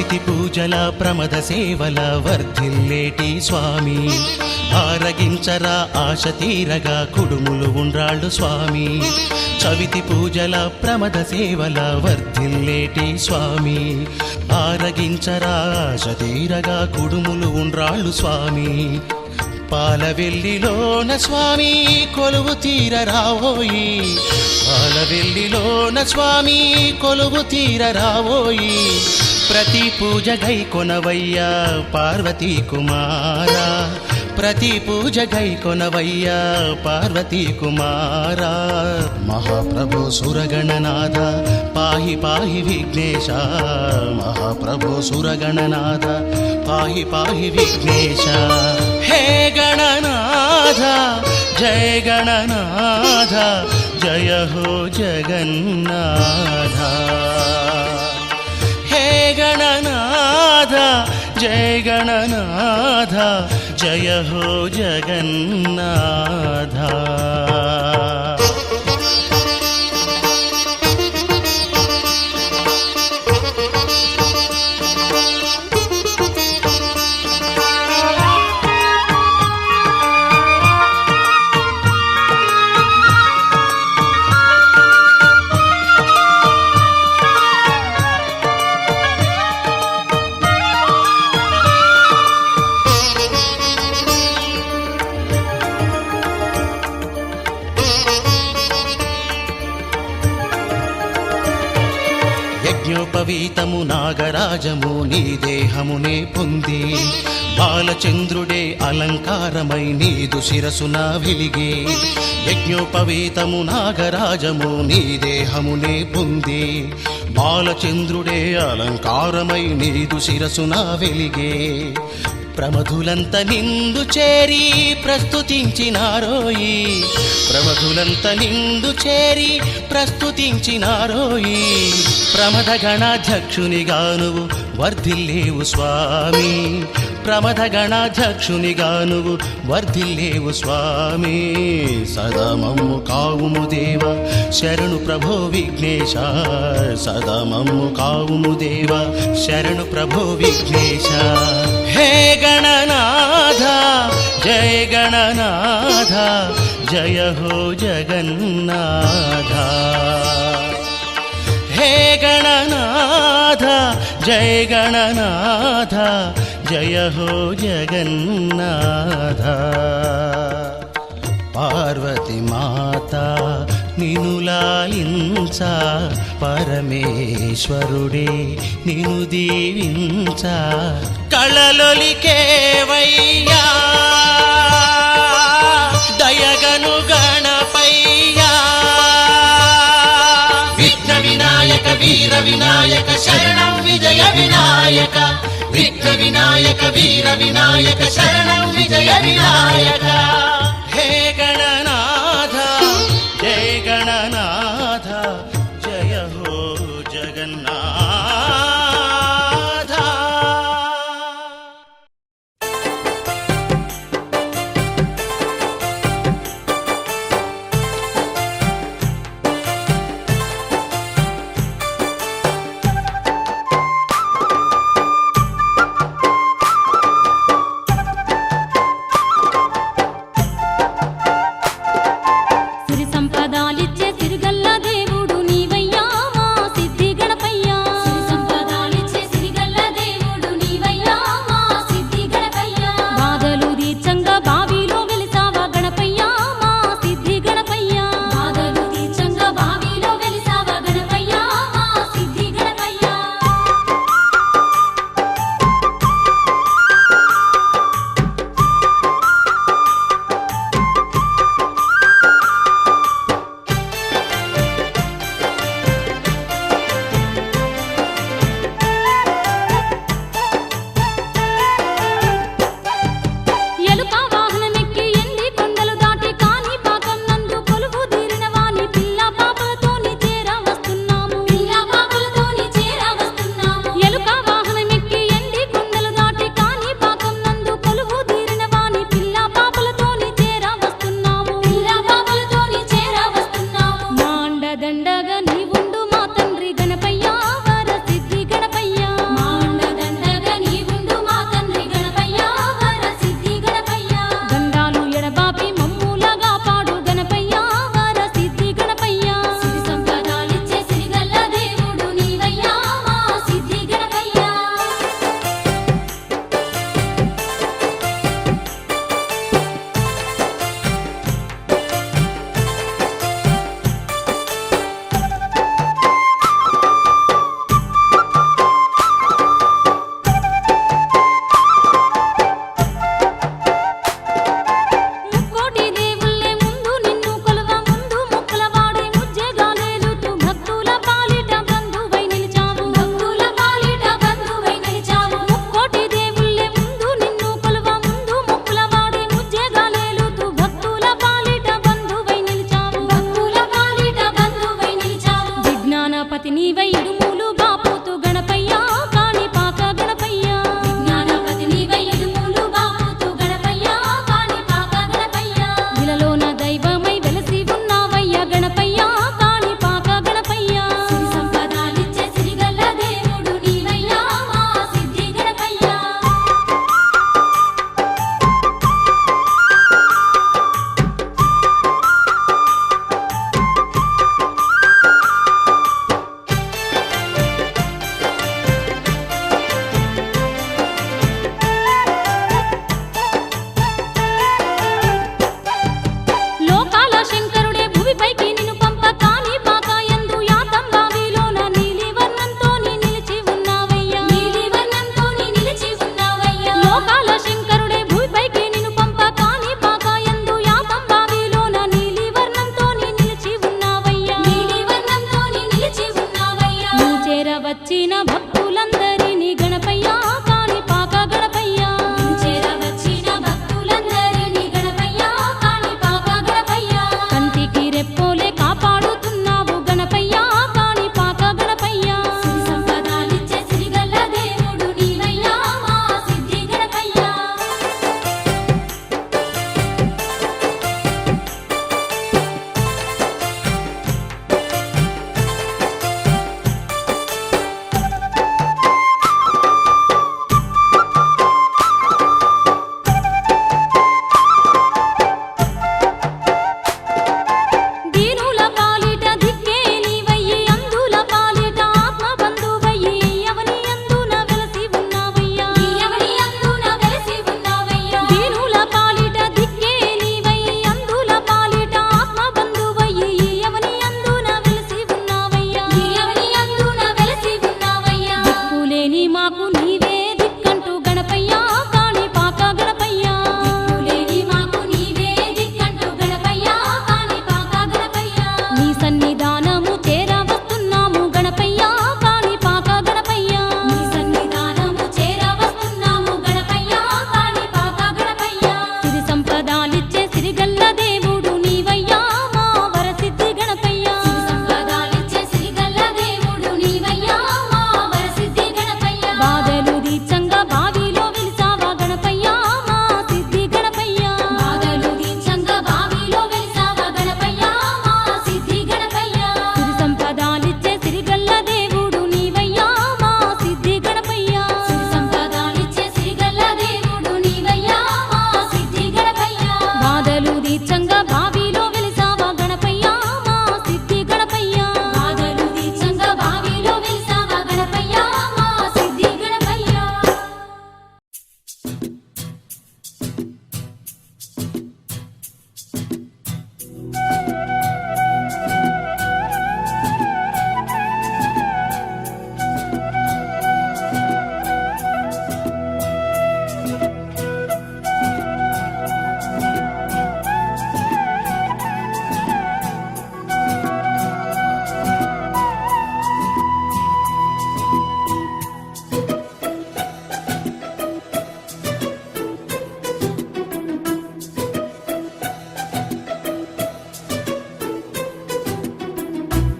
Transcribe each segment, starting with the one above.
చవితి పూజల ప్రమద సేవల వర్ధిల్లేటి స్వామి ఆరగించరా ఆశ తీరగా కుడుములు ఉండ్రాళ్ళు స్వామి చవితి పూజల ప్రమద సేవల వర్ధిల్లేటి స్వామి ఆరగించరా ఆశ తీరగా కుడుములు ఉండ్రాళ్ళు స్వామి పాలవెల్లిలోన స్వామి కొలువు తీర రావోయి పాలవెల్లిలోన స్వామి కొలువు తీర రావోయి ప్రతి పూజ గై కొనవయ్యా పార్వతీ కుమారా ప్రతి పూజ గై కొనవయ్యా పార్వతీ కుమారా మహాప్రభో సురగణనాథ పాహి పాహి విఘ్నేశ మహాప్రభో సురగణనాథ పాహి పాహి విఘ్నేశ హే గణనాథ జయ గణనాథ జయ హో జగన్నాథ హే గణనాథ జయ గణనాథ జయ హో జగన్నాథ యజ్ఞోపవీతము నాగరాజము నీ దేహమునే పొంది బాలచంద్రుడే అలంకారమై నీదు శిరసున వెలిగే యజ్ఞోపవీతము నాగరాజము నీ దేహమునే పొంది బాలచంద్రుడే అలంకారమై నీదు శిరసున వెలిగే ప్రమధులంత నిందు చేరి ప్రస్తుతించినారోయి ప్రమధులంత నిందు చేరి ప్రస్తుతించినారోయి ప్రమద గణాధ్యక్షునిగా నువ్వు వర్ధిల్లేవు స్వామి ప్రమద గణాధ్యక్షునిగా నువ్వు వర్ధిల్లేవు స్వామి సదా మమ్ము కావుము దేవ శరణు ప్రభో విఘ్నేశ సదా మమ్ము కావుము దేవ శరణు ప్రభో విఘ్నేశ హే గణనాథ జయ గణనాథ జయ హో జగన్నాథ హే గణనాథ జయ గణనాథ జయ హో జగన్నాథ పార్వతి మాత నిను లాలించ పరమేశ్వరుడే నిను దీవించ కళలొలికేవయ్యా దయగను గణపయ్యా విఘ్న వినాయక వీర వినాయక శరణం విజయ వినాయక విఘ్న వినాయక వీర వినాయక శరణం విజయ వినాయక హే గణనాథ జయ గణనాథ జయ హో జగన్నాథ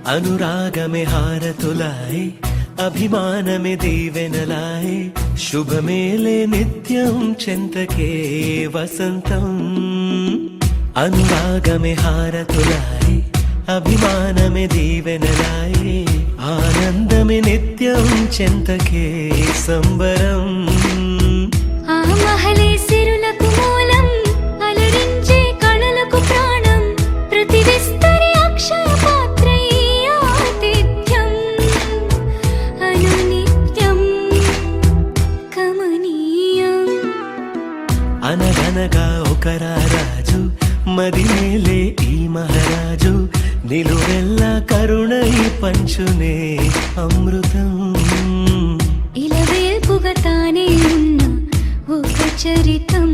అనురాగమే హారతులాయ్ అభిమానమే దీవెనలాయ్ శుభమేలే నిత్యం చెంతకే వసంతం అనురాగమే హారతులాయ్ అభిమానమే దీవెనలాయ్ ఆనందమే నిత్యం చెంతకే సంబరం ఆ మహలే సిరులకు మూలం అలరించే కళలకు ప్రాణం ప్రతి విస్తరి అక్షయ పాత్రై ఆతిథ్యం అనునిత్యం కమనీయం అనగనగా ఒక రాజు మదినేలే ఈ మహారాజు నిలువెల్లా కరుణై పంచునే అమృతం ఇలవేల్పుగా తానే ఉన్న ఒక చరితం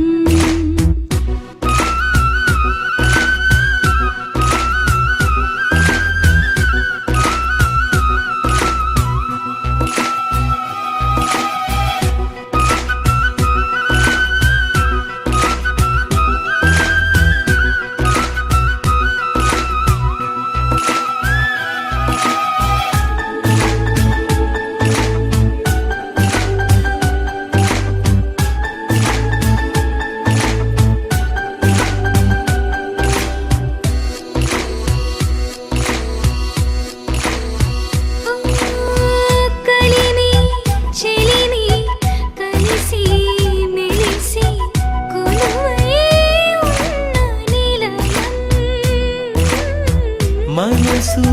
మనసు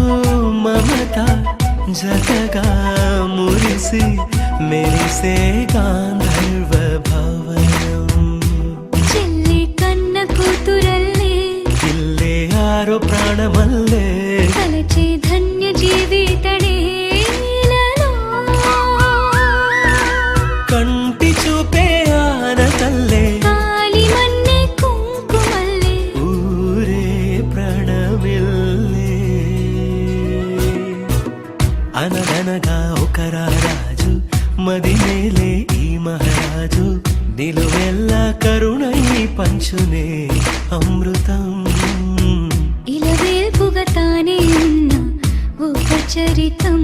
మమత జతగా మురిసి మెరిసే గాంధర్వ భవనం చెల్లి కన్న కూతురల్లే ఇల్లే ఆరో ప్రాణమల్లే కలచే ధన్య జీవితడేలలో కంటి చూపే ఆనతల్లే కాలి మన్నే కుంకుమల్లే ఊరే ప్రణమిల్లే అనగనగా ఒక రాజు మదినేలే ఈ మహారాజు నిలువెల్లా కరుణై పంచునే అమృతం ఇలవేల్పుగా తానే ఉన్న ఒక చరితం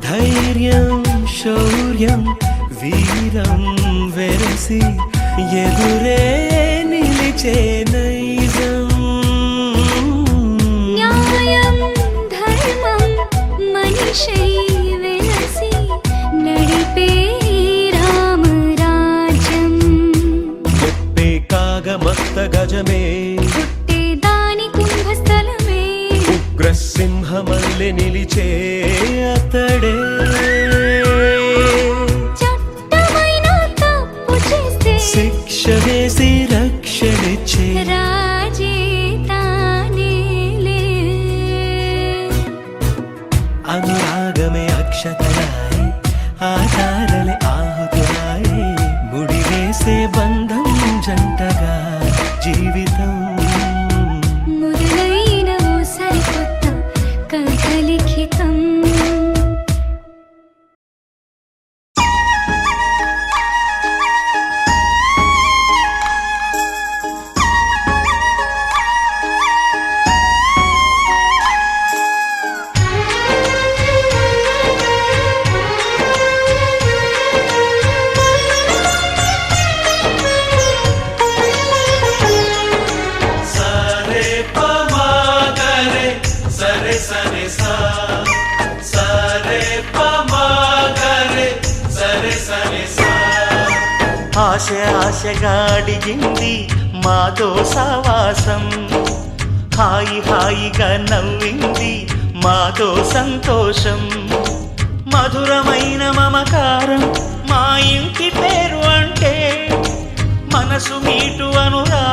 ధైర్యం శౌర్యం వీరం వెరసి ఎదురే నిలిచే నైజం న్యాయం ధర్మం మనిషై వెలసి నడిపే రామరాజ్యం ముప్పే కాగమత్త గజమే పుట్టే దాని కుంభస్థలమే ఉగ్రసింహమల్లె నిలిచే అతడే చట్టమైన తప్పు చేస్తే శిక్ష వేసి రక్షణిచ్చే రాజే తానేలే అనురాగమే అక్షతలాయ్ ఆధారలే ఆహుతులాయ్ ముడివేసే బంధం జంటగా జీవితం మొదలైన ఓ సరికొత్త కథ లిఖితం ఆశ ఆశగా అడిగింది మాతో సావాసం హాయి హాయిగా నవ్వింది మాతో సంతోషం మధురమైన మమకారం మా ఇంటి పేరు అంటే మనసు మీటు అనురాగం